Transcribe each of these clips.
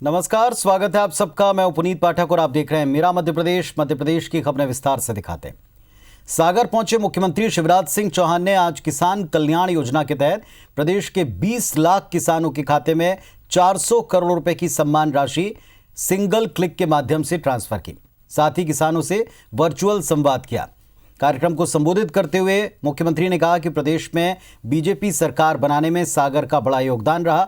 नमस्कार, स्वागत है आप सबका। मैं पुनीत पाठक और आप देख रहे हैं मेरा मध्य प्रदेश। मध्य प्रदेश की खबरें विस्तार से दिखाते हैं। सागर पहुंचे मुख्यमंत्री शिवराज सिंह चौहान ने आज किसान कल्याण योजना के तहत प्रदेश के 20 लाख किसानों के खाते में 400 करोड़ रुपए की सम्मान राशि सिंगल क्लिक के माध्यम से ट्रांसफर की। साथ ही किसानों से वर्चुअल संवाद किया। कार्यक्रम को संबोधित करते हुए मुख्यमंत्री ने कहा कि प्रदेश में बीजेपी सरकार बनाने में सागर का बड़ा योगदान रहा।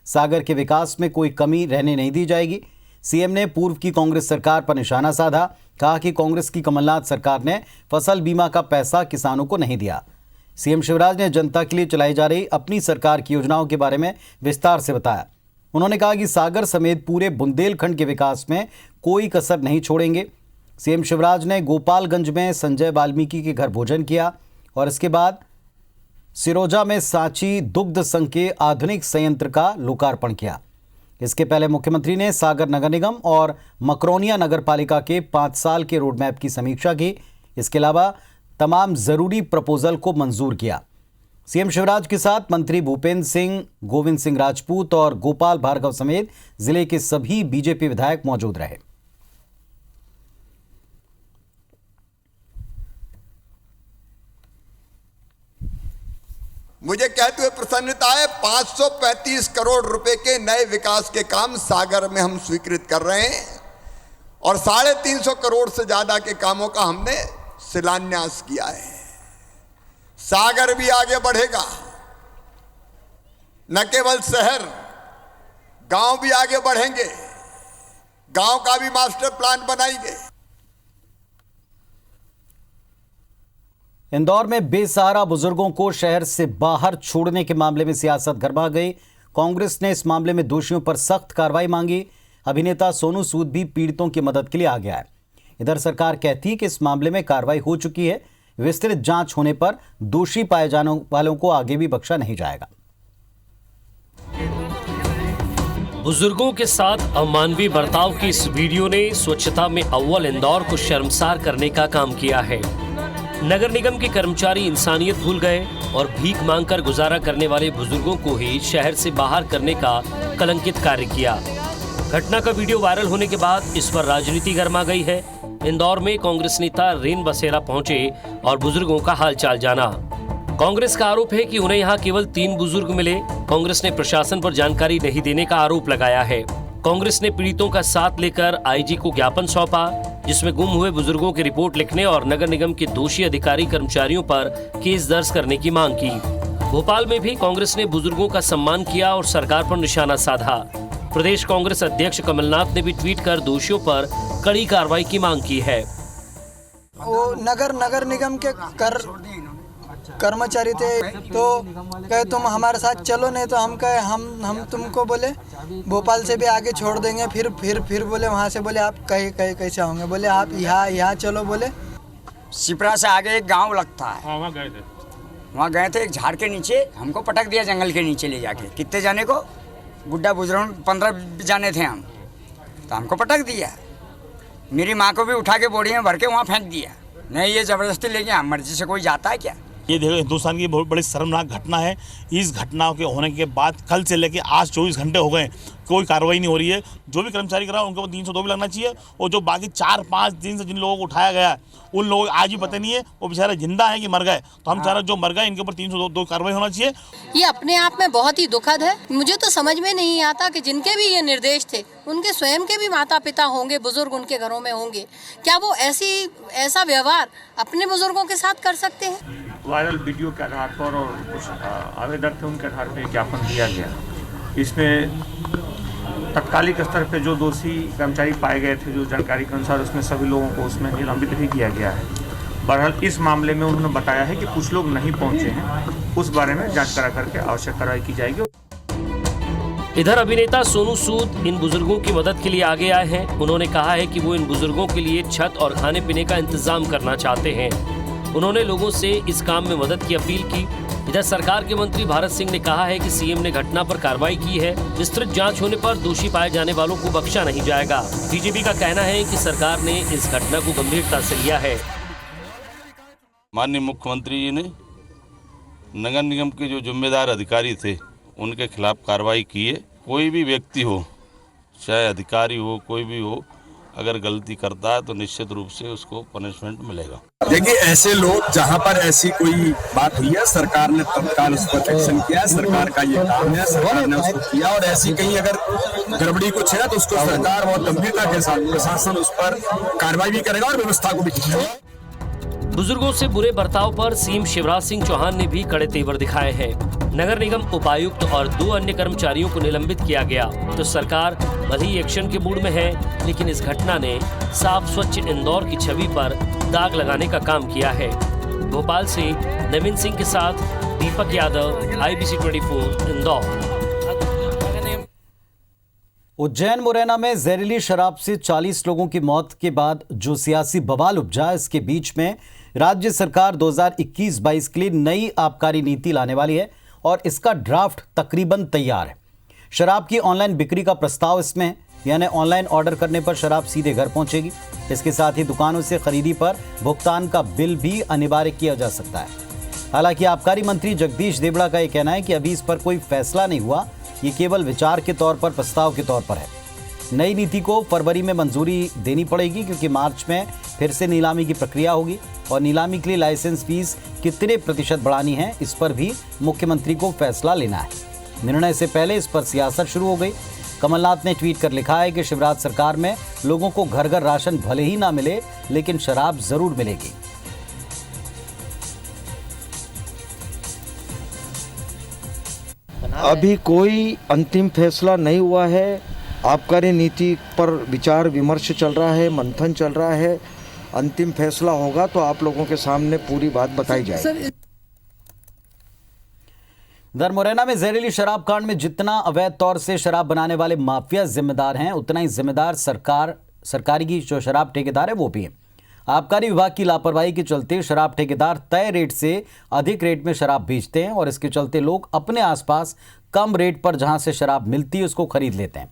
सागर के विकास में कोई कमी रहने नहीं दी जाएगी। सीएम ने पूर्व की कांग्रेस सरकार पर निशाना साधा। कहा कि कांग्रेस की कमलनाथ सरकार ने फसल बीमा का पैसा किसानों को नहीं दिया। सीएम शिवराज ने जनता के लिए चलाई जा रही अपनी सरकार की योजनाओं के बारे में विस्तार से बताया। उन्होंने कहा कि सागर समेत पूरे बुंदेलखंड के विकास में कोई कसर नहीं छोड़ेंगे। सीएम शिवराज ने गोपालगंज में संजय वाल्मीकि के घर भोजन किया और इसके बाद सिरोजा में सांची दुग्ध संघ के आधुनिक संयंत्र का लोकार्पण किया। इसके पहले मुख्यमंत्री ने सागर नगर निगम और मकरोनिया नगर पालिका के 5 साल के रोडमैप की समीक्षा की। इसके अलावा तमाम जरूरी प्रपोजल को मंजूर किया। सीएम शिवराज के साथ मंत्री भूपेंद्र सिंह, गोविंद सिंह राजपूत और गोपाल भार्गव समेत जिले के सभी बीजेपी विधायक मौजूद रहे। मुझे कहते हुए प्रसन्नता है, 535 करोड़ रुपए के नए विकास के काम सागर में हम स्वीकृत कर रहे हैं और 350 करोड़ से ज्यादा के कामों का हमने शिलान्यास किया है। सागर भी आगे बढ़ेगा। न केवल शहर, गांव भी आगे बढ़ेंगे। गांव का भी मास्टर प्लान बनाएंगे। इंदौर में बेसहारा बुजुर्गों को शहर से बाहर छोड़ने के मामले में सियासत गरमा गई। कांग्रेस ने इस मामले में दोषियों पर सख्त कार्रवाई मांगी। अभिनेता सोनू सूद भी पीड़ितों की मदद के लिए आ गया है। इधर सरकार कहती है कि इस मामले में कार्रवाई हो चुकी है। विस्तृत जांच होने पर दोषी पाए जाने वालों को आगे भी बख्शा नहीं जाएगा। बुजुर्गों के साथ अमानवीय बर्ताव की इस वीडियो ने स्वच्छता में अव्वल इंदौर को शर्मसार करने का काम किया है। नगर निगम के कर्मचारी इंसानियत भूल गए और भीख मांगकर गुजारा करने वाले बुजुर्गों को ही शहर से बाहर करने का कलंकित कार्य किया। घटना का वीडियो वायरल होने के बाद इस पर राजनीति गरमा गई है। इंदौर में कांग्रेस नेता रेन बसेरा पहुंचे और बुजुर्गों का हालचाल जाना। कांग्रेस का आरोप है कि उन्हें यहाँ केवल 3 बुजुर्ग मिले। कांग्रेस ने प्रशासन पर जानकारी नहीं देने का आरोप लगाया है। कांग्रेस ने पीड़ितों का साथ लेकर आईजी को ज्ञापन सौंपा, जिसमें गुम हुए बुजुर्गों की रिपोर्ट लिखने और नगर निगम के दोषी अधिकारी कर्मचारियों पर केस दर्ज करने की मांग की। भोपाल में भी कांग्रेस ने बुजुर्गों का सम्मान किया और सरकार पर निशाना साधा। प्रदेश कांग्रेस अध्यक्ष कमलनाथ ने भी ट्वीट कर दोषियों पर कड़ी कार्रवाई की मांग की है। वो नगर निगम के कर्मचारी थे, तो कहे तुम हमारे साथ चलो, नहीं तो हम कहे हम तुमको बोले भोपाल से भी आगे छोड़ देंगे। फिर बोले वहाँ से बोले आप कहे कैसे आओगे, बोले आप यहाँ चलो। बोले शिप्रा से आगे एक गांव लगता है, वहाँ गए थे। एक झाड़ के नीचे हमको पटक दिया, जंगल के नीचे ले जाके। कितने जाने को, बुढ़ा बुजुर्ग 15 जाने थे हम, तो हमको पटक दिया। मेरी माँ को भी उठा के बोरी में भर के वहाँ फेंक दिया। नहीं, ये ज़बरदस्ती लेके हम मर्जी से कोई जाता है क्या? ये देखो, हिंदुस्तान की बहुत बड़ी शर्मनाक घटना है। इस घटना के होने के बाद कल से लेके आज 24 घंटे हो गए, कोई कार्रवाई नहीं हो रही है। जो भी कर्मचारी करा उनको 302 भी लगना चाहिए। और जो बाकी 4-5 दिन से जिन लोगों को उठाया गया है, उन लोगों को आज भी पता नहीं है वो बेचारे जिंदा है कि मर गए। तो हम चाह रहे जो मर गए इनके ऊपर 302 कार्रवाई होना चाहिए। ये अपने आप में बहुत ही दुखद है। मुझे तो समझ में नहीं आता कि जिनके भी ये निर्देश थे, उनके स्वयं के भी माता पिता होंगे, बुजुर्ग उनके घरों में होंगे, क्या वो ऐसा व्यवहार अपने बुजुर्गों के साथ कर सकते हैं? वायरल वीडियो के आधार पर और कुछ आवेदक थे, उनके आधार पर ज्ञापन दिया गया। इसमें तत्कालिक स्तर पे जो दोषी कर्मचारी पाए गए थे, जो जानकारी के अनुसार, उसमें सभी लोगों को उसमें निलंबित भी किया गया है। बहरहाल इस मामले में उन्होंने बताया है कि कुछ लोग नहीं पहुंचे हैं, उस बारे में जांच करा करके आवश्यक कार्रवाई की जाएगी। इधर अभिनेता सोनू सूद इन बुजुर्गों की मदद के लिए आगे आए हैं। उन्होंने कहा है कि वो इन बुजुर्गों के लिए छत और खाने पीने का इंतजाम करना चाहते हैं। उन्होंने लोगों से इस काम में मदद की अपील की। इधर सरकार के मंत्री भारत सिंह ने कहा है कि सीएम ने घटना पर कार्रवाई की है। विस्तृत जांच होने पर दोषी पाए जाने वालों को बख्शा नहीं जाएगा। बीजेपी का कहना है कि सरकार ने इस घटना को गंभीरता से लिया है। माननीय मुख्यमंत्री जी ने नगर निगम के जो जिम्मेदार अधिकारी थे उनके खिलाफ कार्रवाई की है। कोई भी व्यक्ति हो, चाहे अधिकारी हो कोई भी हो, अगर गलती करता है तो निश्चित रूप से उसको पनिशमेंट मिलेगा। देखिए, ऐसे लोग जहां पर ऐसी कोई बात हुई है, सरकार ने तत्काल उस पर एक्शन किया है। सरकार का ये काम है, सरकार ने उसको किया। और ऐसी कहीं अगर गड़बड़ी कुछ है तो उसको सरकार बहुत गंभीरता के साथ प्रशासन उस पर कार्रवाई भी करेगा और व्यवस्था को भी करेगा। बुजुर्गों से बुरे बर्ताव पर सीएम शिवराज सिंह चौहान ने भी कड़े तेवर दिखाए हैं। नगर निगम उपायुक्त और 2 अन्य कर्मचारियों को निलंबित किया गया। तो सरकार भले ही एक्शन के मूड में है, लेकिन इस घटना ने साफ स्वच्छ इंदौर की छवि पर दाग लगाने का काम किया है। भोपाल से नवीन सिंह के साथ दीपक यादव, IBC 24 इंदौर। उज्जैन मुरैना में जहरीली शराब से 40 लोगों की मौत के बाद जो सियासी बवाल उपजा, इसके बीच में राज्य सरकार 2021-22 के लिए नई आबकारी नीति लाने वाली है और इसका ड्राफ्ट तकरीबन तैयार है। शराब की ऑनलाइन बिक्री का प्रस्ताव इसमें है, यानी ऑनलाइन ऑर्डर करने पर शराब सीधे घर पहुंचेगी। इसके साथ ही दुकानों से खरीदी पर भुगतान का बिल भी अनिवार्य किया जा सकता है। हालांकि आबकारी मंत्री जगदीश देवड़ा का यह कहना है कि अभी इस पर कोई फैसला नहीं हुआ, ये केवल विचार के तौर पर, प्रस्ताव के तौर पर है। नई नीति को फरवरी में मंजूरी देनी पड़ेगी क्योंकि मार्च में फिर से नीलामी की प्रक्रिया होगी और नीलामी के लिए लाइसेंस फीस कितने प्रतिशत बढ़ानी है, इस पर भी मुख्यमंत्री को फैसला लेना है। निर्णय से पहले इस पर सियासत शुरू हो गई। कमलनाथ ने ट्वीट कर लिखा है कि शिवराज सरकार में लोगों को घर घर राशन भले ही ना मिले, लेकिन शराब जरूर मिलेगी। अभी कोई अंतिम फैसला नहीं हुआ है। आबकारी नीति पर विचार विमर्श चल रहा है, मंथन चल रहा है। अंतिम फैसला होगा तो आप लोगों के सामने पूरी बात बताई जाएगी। उधर मुरैना में जहरीली शराब कांड में जितना अवैध तौर से शराब बनाने वाले माफिया जिम्मेदार हैं, उतना ही जिम्मेदार सरकारी की जो शराब ठेकेदार है वो भी है। आबकारी विभाग की लापरवाही के चलते शराब ठेकेदार तय रेट से अधिक रेट में शराब बेचते हैं और इसके चलते लोग अपने आसपास कम रेट पर जहां से शराब मिलती है उसको खरीद लेते हैं।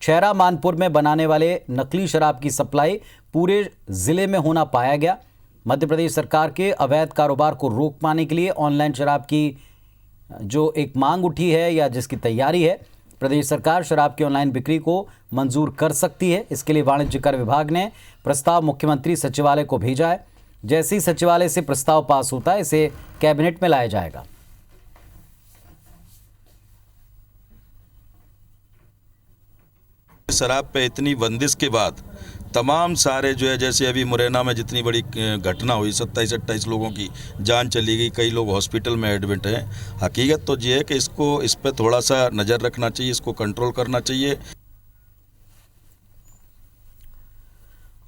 छैरा मानपुर में बनाने वाले नकली शराब की सप्लाई पूरे जिले में होना पाया गया। मध्य प्रदेश सरकार के अवैध कारोबार को रोक पाने के लिए ऑनलाइन शराब की जो एक मांग उठी है या जिसकी तैयारी है, प्रदेश सरकार शराब की ऑनलाइन बिक्री को मंजूर कर सकती है। इसके लिए वाणिज्य कर विभाग ने प्रस्ताव मुख्यमंत्री सचिवालय को भेजा है। जैसे ही सचिवालय से प्रस्ताव पास होता है, इसे कैबिनेट में लाया जाएगा। शराब पे इतनी बंदिश के बाद तमाम सारे जो है, जैसे अभी मुरैना में जितनी बड़ी घटना हुई, 27-28 लोगों की जान चली गई, कई लोग हॉस्पिटल में एडमिट हैं। हकीकत तो ये है कि इस पे थोड़ा सा नज़र रखना चाहिए, इसको कंट्रोल करना चाहिए।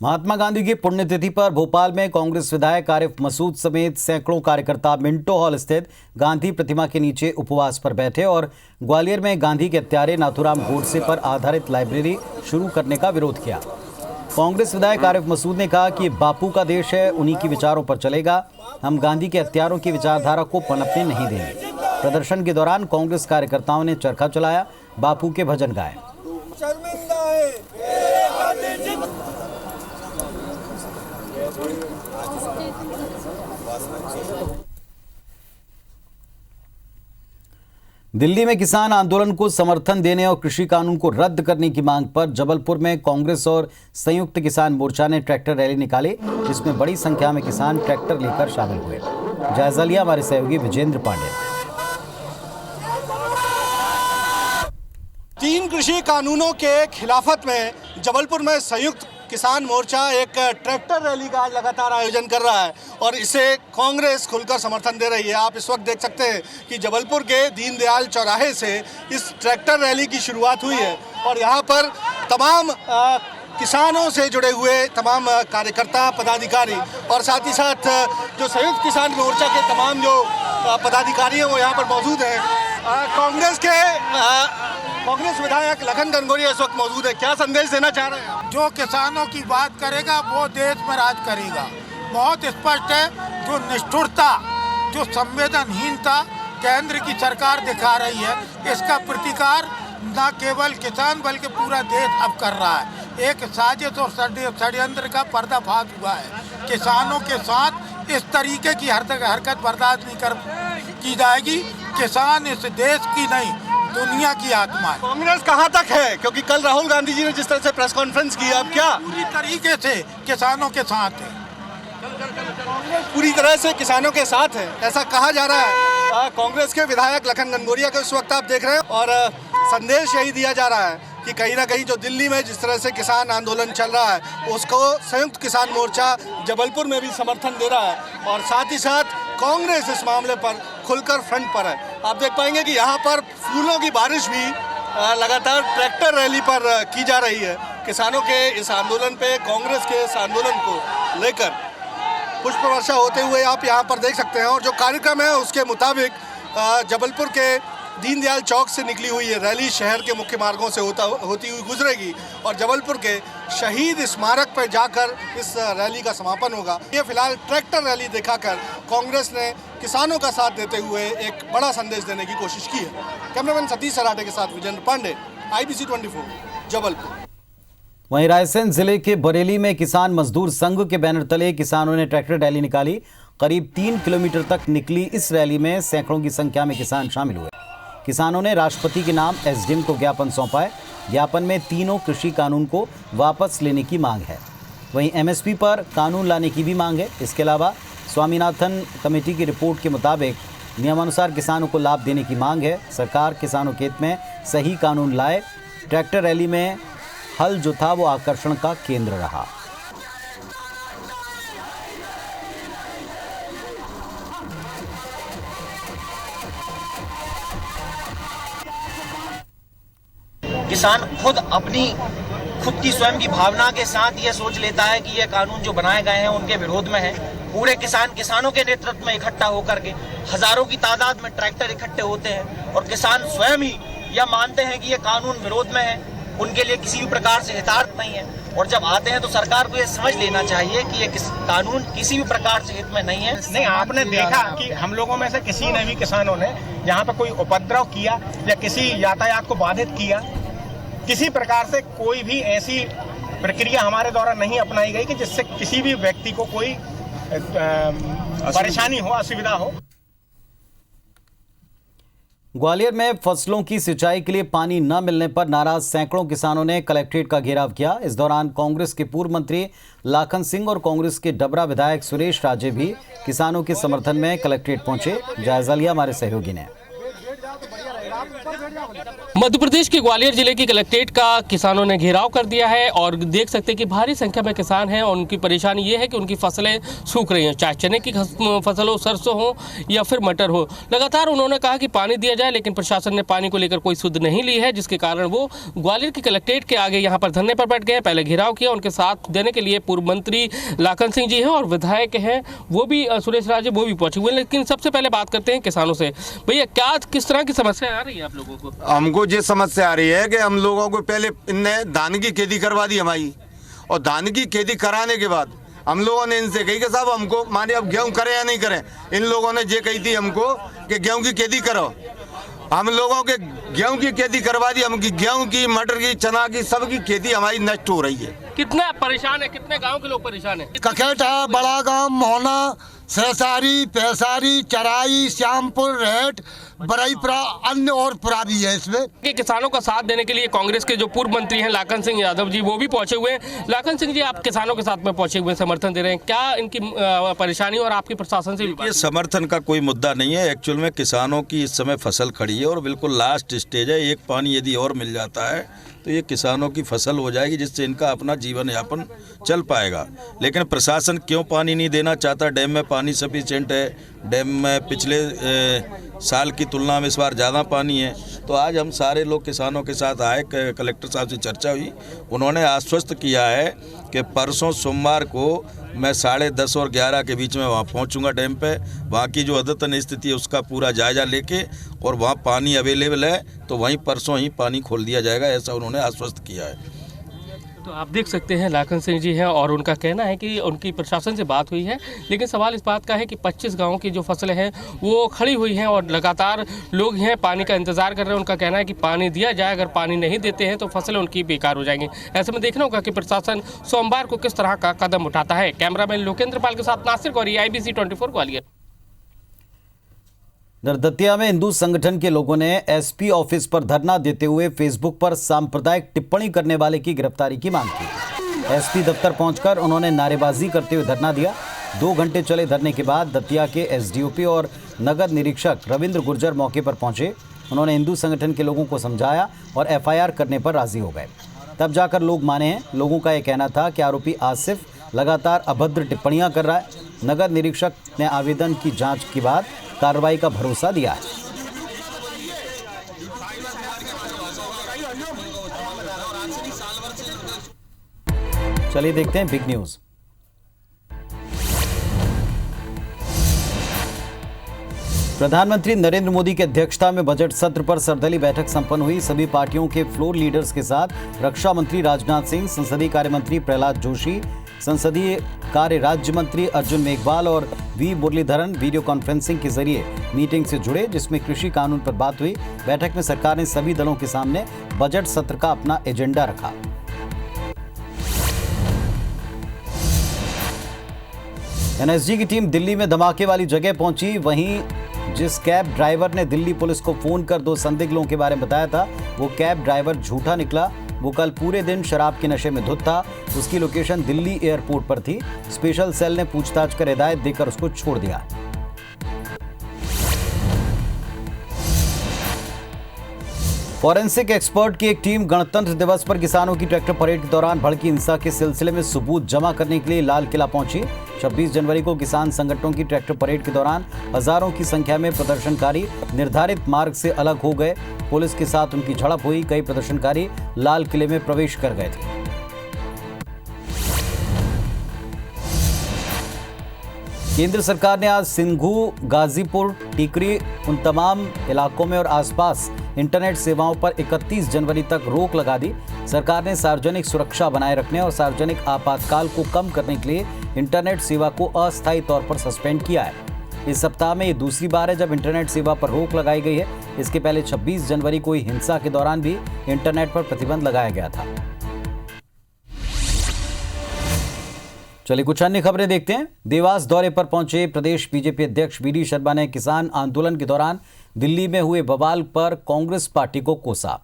महात्मा गांधी की पुण्यतिथि पर भोपाल में कांग्रेस विधायक आरिफ मसूद समेत सैकड़ों कार्यकर्ता मिंटो हॉल स्थित गांधी प्रतिमा के नीचे उपवास पर बैठे और ग्वालियर में गांधी के हत्यारे नाथूराम गोडसे पर आधारित लाइब्रेरी शुरू करने का विरोध किया। कांग्रेस विधायक आरिफ मसूद ने कहा कि बापू का देश है, उन्हीं के विचारों पर चलेगा। हम गांधी के हत्यारों की विचारधारा को पनपने नहीं देंगे। प्रदर्शन के दौरान कांग्रेस कार्यकर्ताओं ने चरखा चलाया, बापू के भजन गाए। दिल्ली में किसान आंदोलन को समर्थन देने और कृषि कानून को रद्द करने की मांग पर जबलपुर में कांग्रेस और संयुक्त किसान मोर्चा ने ट्रैक्टर रैली निकाली, जिसमें बड़ी संख्या में किसान ट्रैक्टर लेकर शामिल हुए। जायजा लिया हमारे सहयोगी विजेंद्र पांडे। 3 कृषि कानूनों के खिलाफत में जबलपुर में संयुक्त किसान मोर्चा एक ट्रैक्टर रैली का लगातार आयोजन कर रहा है और इसे कांग्रेस खुलकर समर्थन दे रही है। आप इस वक्त देख सकते हैं कि जबलपुर के दीनदयाल चौराहे से इस ट्रैक्टर रैली की शुरुआत हुई है और यहाँ पर तमाम किसानों से जुड़े हुए तमाम कार्यकर्ता, पदाधिकारी और साथ ही साथ जो संयुक्त किसान मोर्चा के तमाम जो पदाधिकारी हैं वो यहाँ पर मौजूद हैं। कांग्रेस विधायक लखन गंगोरिया इस वक्त मौजूद है। क्या संदेश देना चाह रहे हैं? जो किसानों की बात करेगा वो देश में राज करेगा। बहुत स्पष्ट है, जो निष्ठुरता, जो संवेदनहीनता केंद्र की सरकार दिखा रही है, इसका प्रतिकार न केवल किसान बल्कि पूरा देश अब कर रहा है। एक साजिश और षड्यंत्र का पर्दाफाश हुआ है। किसानों के साथ इस तरीके की हरकत बर्दाश्त नहीं की जाएगी। किसान इस देश की नहीं, दुनिया की आत्मा है। कांग्रेस कहाँ तक है, क्योंकि कल राहुल गांधी जी ने जिस तरह से प्रेस कॉन्फ्रेंस की, अब क्या पूरी तरीके से किसानों के साथ है। पूरी तरह से किसानों के साथ है ऐसा कहा जा रहा है। कांग्रेस के विधायक लखन घनघोरिया को इस वक्त आप देख रहे हैं और संदेश यही दिया जा रहा है कि कहीं ना कहीं जो दिल्ली में जिस तरह से किसान आंदोलन चल रहा है उसको संयुक्त किसान मोर्चा जबलपुर में भी समर्थन दे रहा है और साथ ही साथ कांग्रेस इस मामले पर खुलकर फ्रंट पर है। आप देख पाएंगे कि यहाँ पर फूलों की बारिश भी लगातार ट्रैक्टर रैली पर की जा रही है। किसानों के इस आंदोलन पे, कांग्रेस के इस आंदोलन को लेकर पुष्प वर्षा होते हुए आप यहाँ पर देख सकते हैं और जो कार्यक्रम है उसके मुताबिक जबलपुर के दीनदयाल चौक से निकली हुई ये रैली शहर के मुख्य मार्गों से होती हुई गुजरेगी और जबलपुर के शहीद स्मारक पर जाकर इस रैली का समापन होगा। ये फिलहाल ट्रैक्टर रैली दिखाकर कांग्रेस ने किसानों का साथ देते हुए एक बड़ा संदेश देने की कोशिश की है। कैमरामैन सतीश सराठे के साथ विजेंद्र पांडे, IBC 24 जबलपुर। वहीं रायसेन जिले के बरेली में किसान मजदूर संघ के बैनर तले किसानों ने ट्रैक्टर रैली निकाली। करीब 3 किलोमीटर तक निकली इस रैली में सैकड़ों की संख्या में किसान शामिल हुए। किसानों ने राष्ट्रपति के नाम SDM को ज्ञापन सौंपा है। ज्ञापन में तीनों कृषि कानून को वापस लेने की मांग है। वहीं MSP पर कानून लाने की भी मांग है। इसके अलावा स्वामीनाथन कमेटी की रिपोर्ट के मुताबिक नियमानुसार किसानों को लाभ देने की मांग है। सरकार किसानों के हित में सही कानून लाए। ट्रैक्टर रैली में हल जो था वो आकर्षण का केंद्र रहा। किसान खुद की स्वयं की भावना के साथ ये सोच लेता है कि ये कानून जो बनाए गए हैं उनके विरोध में है। पूरे किसानों के नेतृत्व में इकट्ठा होकर के हजारों की तादाद में ट्रैक्टर इकट्ठे होते हैं और किसान स्वयं ही यह मानते हैं कि ये कानून विरोध में है, उनके लिए किसी भी प्रकार से हितार्थ नहीं है। और जब आते हैं तो सरकार को ये समझ लेना चाहिए कि ये कानून किसी भी प्रकार से हित में नहीं है। नहीं, आपने देखा कि हम लोगों में से किसी ने भी किसानों ने यहाँ पे कोई उपद्रव किया या किसी यातायात को बाधित किया, किसी प्रकार से कोई भी ऐसी प्रक्रिया हमारे द्वारा नहीं अपनाई गई कि जिससे किसी भी व्यक्ति को कोई परेशानी हो, असुविधा हो। ग्वालियर में फसलों की सिंचाई के लिए पानी न मिलने पर नाराज सैकड़ों किसानों ने कलेक्ट्रेट का घेराव किया। इस दौरान कांग्रेस के पूर्व मंत्री लाखन सिंह और कांग्रेस के डबरा विधायक सुरेश राजे भी किसानों के समर्थन में कलेक्ट्रेट पहुंचे। जायजा लिया हमारे सहयोगी ने। मध्य प्रदेश के ग्वालियर जिले की कलेक्ट्रेट का किसानों ने घेराव कर दिया है और देख सकते हैं कि भारी संख्या में किसान हैं और उनकी परेशानी ये है कि उनकी फसलें सूख रही हैं, चाहे चने की फसल हो, सरसों हो या फिर मटर हो। लगातार उन्होंने कहा कि पानी दिया जाए, लेकिन प्रशासन ने पानी को लेकर कोई सुध नहीं ली है, जिसके कारण वो ग्वालियर की कलेक्ट्रेट के आगे यहाँ पर धरने पर बैठ गए। पहले घेराव किया, उनके साथ देने के लिए पूर्व मंत्री लाखन सिंह जी हैं और विधायक हैं वो भी सुरेश राजे, वो भी पहुंचे हुए। लेकिन सबसे पहले बात करते हैं किसानों से। भैया, क्या किस तरह की समस्या आ रही है आप लोगों को? हमको ये समस्या आ रही है कि हम लोगों को पहले इनने धान की खेती करवा दी हमारी, और धान की खेती कराने के बाद हम लोगों ने इनसे कही कि साहब हमको माने अब गेहूं करें या नहीं करें। इन लोगों ने ये कही थी हमको कि गेहूं की खेती करो। हम लोगों के गेहूं की खेती करवा दी। हम गेहूं की, मटर की, चना की, सबकी खेती हमारी नष्ट हो रही है। कितना परेशान है, कितने गांव के लोग परेशान है? कखेटा, बड़ा गांव, मोहना, सहसारी, पैसारी, चराई, श्यामपुर, रेट, बरईपुरा, अन्य और पुरा भी है इसमें। किसानों का साथ देने के लिए कांग्रेस के जो पूर्व मंत्री हैं लाखन सिंह यादव जी, वो भी पहुंचे हुए हैं। लाखन सिंह जी, आप किसानों के साथ में पहुंचे हुए समर्थन दे रहे हैं, क्या इनकी परेशानी और आपकी प्रशासन से भी? ये समर्थन का कोई मुद्दा नहीं है। एक्चुअल में किसानों की इस समय फसल खड़ी है और बिल्कुल लास्ट स्टेज है। एक पानी यदि और मिल जाता है तो ये किसानों की फसल हो जाएगी, जिससे इनका अपना जीवन यापन चल पाएगा। लेकिन प्रशासन क्यों पानी नहीं देना चाहता? डैम में पानी सफिशिएंट है, डैम में पिछले साल की तुलना में इस बार ज़्यादा पानी है। तो आज हम सारे लोग किसानों के साथ आए, कलेक्टर साहब से चर्चा हुई, उन्होंने आश्वस्त किया है कि परसों सोमवार को मैं 10:30 और 11 के बीच में वहाँ पहुँचूँगा डैम पे। वहाँ की जो अद्यतन स्थिति है उसका पूरा जायजा लेके, और वहाँ पानी अवेलेबल है तो वहीं परसों ही पानी खोल दिया जाएगा, ऐसा उन्होंने आश्वस्त किया है। तो आप देख सकते हैं लाखन सिंह जी हैं और उनका कहना है कि उनकी प्रशासन से बात हुई है, लेकिन सवाल इस बात का है कि 25 गांवों की जो फसलें हैं वो खड़ी हुई हैं और लगातार लोग हैं पानी का इंतजार कर रहे हैं। उनका कहना है कि पानी दिया जाए, अगर पानी नहीं देते हैं तो फसलें उनकी बेकार हो जाएंगी। ऐसे में देखना होगा कि प्रशासन सोमवार को किस तरह का कदम उठाता है। कैमरामैन लोकेंद्र पाल के साथ नासिर गौरी, IBC 24 ग्वालियर। उधर दतिया में हिंदू संगठन के लोगों ने एसपी ऑफिस पर धरना देते हुए फेसबुक पर सांप्रदायिक टिप्पणी करने वाले की गिरफ्तारी की मांग की। एसपी दफ्तर पहुंचकर उन्होंने नारेबाजी करते हुए धरना दिया। 2 घंटे चले धरने के बाद दतिया के एसडीओपी और नगर निरीक्षक रविंद्र गुर्जर मौके पर पहुंचे। उन्होंने हिंदू संगठन के लोगों को समझाया और एफआईआर करने पर राजी हो गए। तब जाकर लोग माने हैं। लोगों का यह कहना था कि आरोपी आसिफ लगातार अभद्र टिप्पणियां कर रहा है। नगर निरीक्षक ने आवेदन की जांच के बाद कार्रवाई का भरोसा दिया है। चलिए देखते हैं बिग न्यूज। प्रधानमंत्री नरेंद्र मोदी की अध्यक्षता में बजट सत्र पर सर्वदलीय बैठक संपन्न हुई। सभी पार्टियों के फ्लोर लीडर्स के साथ रक्षा मंत्री राजनाथ सिंह, संसदीय कार्य मंत्री प्रहलाद जोशी, संसदीय कार्य राज्य मंत्री अर्जुन मेघवाल और वी मुरलीधरन वीडियो कॉन्फ्रेंसिंग के जरिए मीटिंग से जुड़े, जिसमें कृषि कानून पर बात हुई। बैठक में सरकार ने सभी दलों के सामने बजट सत्र का अपना एजेंडा रखा। एनएसजी की टीम दिल्ली में धमाके वाली जगह पहुंची। वहीं जिस कैब ड्राइवर ने दिल्ली पुलिस को फोन कर 2 संदिग्ध लोगों के बारे में बताया था, वो कैब ड्राइवर झूठा निकला। वो कल पूरे दिन शराब के नशे में धुत था। उसकी लोकेशन दिल्ली एयरपोर्ट पर थी। स्पेशल सेल ने पूछताछ कर हिदायत देकर उसको छोड़ दिया। फॉरेंसिक एक्सपर्ट की एक टीम गणतंत्र दिवस पर किसानों की ट्रैक्टर परेड के दौरान भड़की हिंसा के सिलसिले में सबूत जमा करने के लिए लाल किला पहुंची। 26 जनवरी को किसान संगठनों की ट्रैक्टर परेड के दौरान हजारों की संख्या में प्रदर्शनकारी निर्धारित मार्ग से अलग हो गए। पुलिस के साथ उनकी झड़प हुई। कई प्रदर्शनकारी लाल किले में प्रवेश कर गए थे। केंद्र सरकार ने आज सिंघू, गाजीपुर, टिकरी, उन तमाम इलाकों में और आसपास इंटरनेट सेवाओं पर 31 जनवरी तक रोक लगा दी। सरकार ने सार्वजनिक सुरक्षा बनाए रखने और सार्वजनिक आपातकाल को कम करने के लिए इंटरनेट सेवा को अस्थायी तौर पर सस्पेंड किया है। इस सप्ताह में ये दूसरी बार है जब इंटरनेट सेवा पर रोक लगाई गई है। इसके पहले 26 जनवरी को हुई हिंसा के दौरान भी इंटरनेट पर प्रतिबंध लगाया गया था। चलिए कुछ अन्य खबरें देखते हैं। देवास दौरे पर पहुंचे प्रदेश बीजेपी अध्यक्ष वी डी शर्मा ने किसान आंदोलन के दौरान दिल्ली में हुए बवाल पर कांग्रेस पार्टी को कोसा।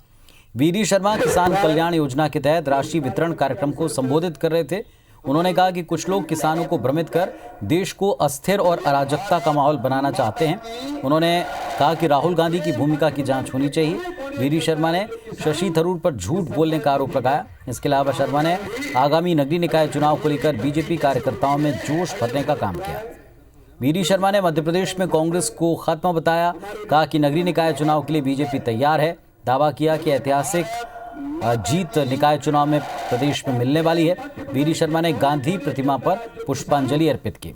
वी डी शर्मा किसान कल्याण योजना के तहत राशि वितरण कार्यक्रम को संबोधित कर रहे थे। उन्होंने कहा कि कुछ लोग किसानों को भ्रमित कर देश को अस्थिर और अराजकता का माहौल बनाना चाहते हैं। उन्होंने कहा कि राहुल गांधी की भूमिका की जांच होनी चाहिए। वी डी शर्मा ने शशि थरूर पर झूठ बोलने का आरोप लगाया। इसके अलावा शर्मा ने आगामी नगरीय निकाय चुनाव को लेकर बीजेपी कार्यकर्ताओं में जोश भरने का काम किया। वी डी शर्मा ने मध्य प्रदेश में कांग्रेस को खत्म बताया। कहा कि नगरीय निकाय चुनाव के लिए बीजेपी तैयार है। दावा किया कि ऐतिहासिक जीत निकाय चुनाव में प्रदेश में मिलने वाली है। वी डी शर्मा ने गांधी प्रतिमा पर पुष्पांजलि अर्पित की।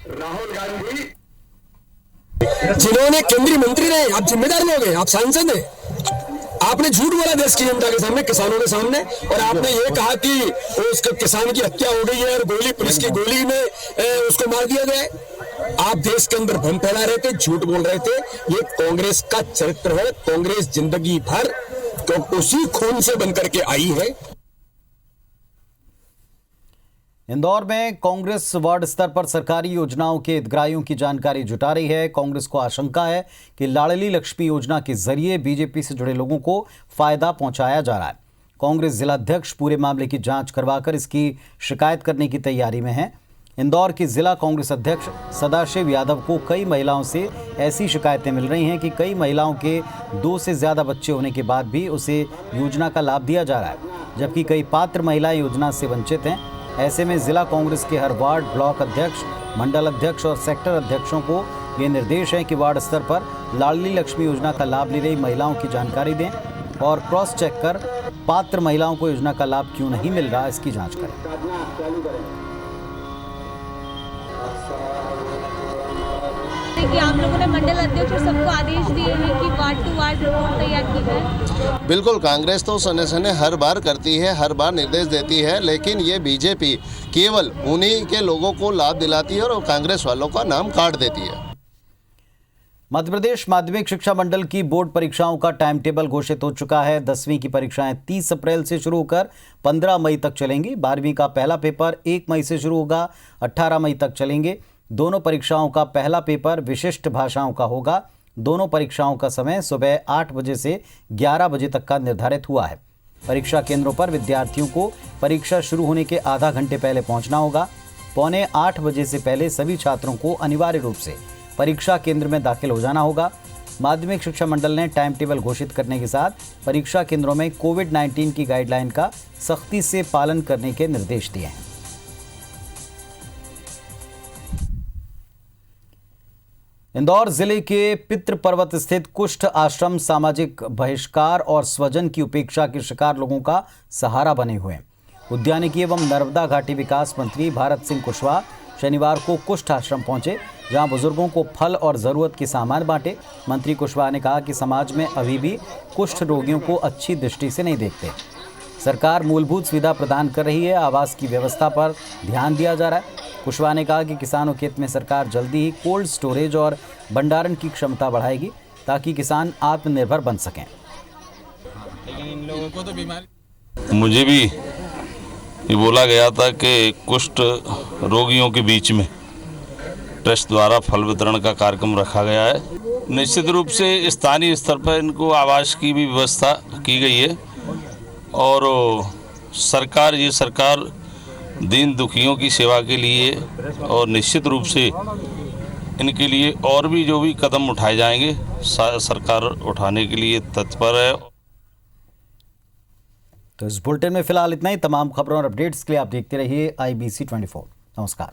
राहुल गांधी जिन्होंने केंद्रीय मंत्री रहे, आप जिम्मेदार लोग हैं, आप सांसद हैं। आपने झूठ बोला देश की जनता के सामने, किसानों के सामने, और आपने ये कहा कि उसके किसान की हत्या हो गई है और गोली, पुलिस की गोली में उसको मार दिया गया है। आप देश के अंदर भ्रम फैला रहे थे, झूठ बोल रहे थे। ये कांग्रेस का चरित्र है। कांग्रेस जिंदगी भर तो उसी खून से बनकर के आई है। इंदौर में कांग्रेस वार्ड स्तर पर सरकारी योजनाओं के हितग्राहियों की जानकारी जुटा रही है। कांग्रेस को आशंका है कि लाडली लक्ष्मी योजना के जरिए बीजेपी से जुड़े लोगों को फायदा पहुंचाया जा रहा है। कांग्रेस जिलाध्यक्ष पूरे मामले की जांच करवाकर इसकी शिकायत करने की तैयारी में है। इंदौर के जिला कांग्रेस अध्यक्ष सदाशिव यादव को कई महिलाओं से ऐसी शिकायतें मिल रही हैं कि कई महिलाओं के 2 से ज़्यादा बच्चे होने के बाद भी उसे योजना का लाभ दिया जा रहा है, जबकि कई पात्र महिलाएं योजना से वंचित हैं। ऐसे में जिला कांग्रेस के हर वार्ड, ब्लॉक अध्यक्ष, मंडल अध्यक्ष और सेक्टर अध्यक्षों को ये निर्देश है कि वार्ड स्तर पर लाडली लक्ष्मी योजना का लाभ ले रही महिलाओं की जानकारी दें और क्रॉस चेक कर पात्र महिलाओं को योजना का लाभ क्यों नहीं मिल रहा, इसकी जाँच करें। कि आप लोगों ने मंडल अध्यक्ष और सबको आदेश दिए हैं कि वार्ड टू वार्ड रिपोर्ट तैयार की जाए। बिल्कुल, कांग्रेस तो सने सने हर बार करती है, हर बार निर्देश देती है, लेकिन ये बीजेपी केवल उन्हीं के लोगों को लाभ दिलाती है और कांग्रेस वालों का नाम काट देती है। मध्य प्रदेश माध्यमिक शिक्षा मंडल की बोर्ड परीक्षाओं का टाइम टेबल घोषित हो चुका है। 10वीं की परीक्षाएं 30 अप्रैल से शुरू होकर 15 मई तक चलेंगी। 12वीं का पहला पेपर 1 मई से शुरू होगा, 18 मई तक चलेंगे। दोनों परीक्षाओं का पहला पेपर विशिष्ट भाषाओं का होगा। दोनों परीक्षाओं का समय सुबह 8 बजे से 11 बजे तक का निर्धारित हुआ है। परीक्षा केंद्रों पर विद्यार्थियों को परीक्षा शुरू होने के आधा घंटे पहले पहुंचना होगा। 7:45 बजे से पहले सभी छात्रों को अनिवार्य रूप से परीक्षा केंद्र में दाखिल हो जाना होगा। माध्यमिक शिक्षा मंडल ने टाइम टेबल घोषित करने के साथ परीक्षा केंद्रों में कोविड-19 की गाइडलाइन का सख्ती से पालन करने के निर्देश दिए हैं। इंदौर जिले के पितृ पर्वत स्थित कुष्ठ आश्रम सामाजिक बहिष्कार और स्वजन की उपेक्षा के शिकार लोगों का सहारा बने हुए हैं। उद्यानिकी एवं नर्मदा घाटी विकास मंत्री भारत सिंह कुशवाहा शनिवार को कुष्ठ आश्रम पहुंचे, जहां बुजुर्गों को फल और जरूरत के सामान बांटे। मंत्री कुशवाहा ने कहा कि समाज में अभी भी कुष्ठ रोगियों को अच्छी दृष्टि से नहीं देखते। सरकार मूलभूत सुविधा प्रदान कर रही है, आवास की व्यवस्था पर ध्यान दिया जा रहा है। कुशवाहा ने कहा कि किसानों के हित में सरकार जल्दी ही कोल्ड स्टोरेज और भंडारण की क्षमता बढ़ाएगी ताकि किसान आत्मनिर्भर बन सकें। लेकिन इन लोगों को तो बीमारी, मुझे भी ये बोला गया था कि कुष्ठ रोगियों के बीच में ट्रस्ट द्वारा फल वितरण का कार्यक्रम रखा गया है। निश्चित रूप से स्थानीय स्तर पर इनको आवास की भी व्यवस्था की गई है और सरकार दीन दुखियों की सेवा के लिए और निश्चित रूप से इनके लिए और भी जो भी कदम उठाए जाएंगे सरकार उठाने के लिए तत्पर है। तो इस बुलेटिन में फिलहाल इतना ही। तमाम खबरों और अपडेट्स के लिए आप देखते रहिए IBC 24। नमस्कार।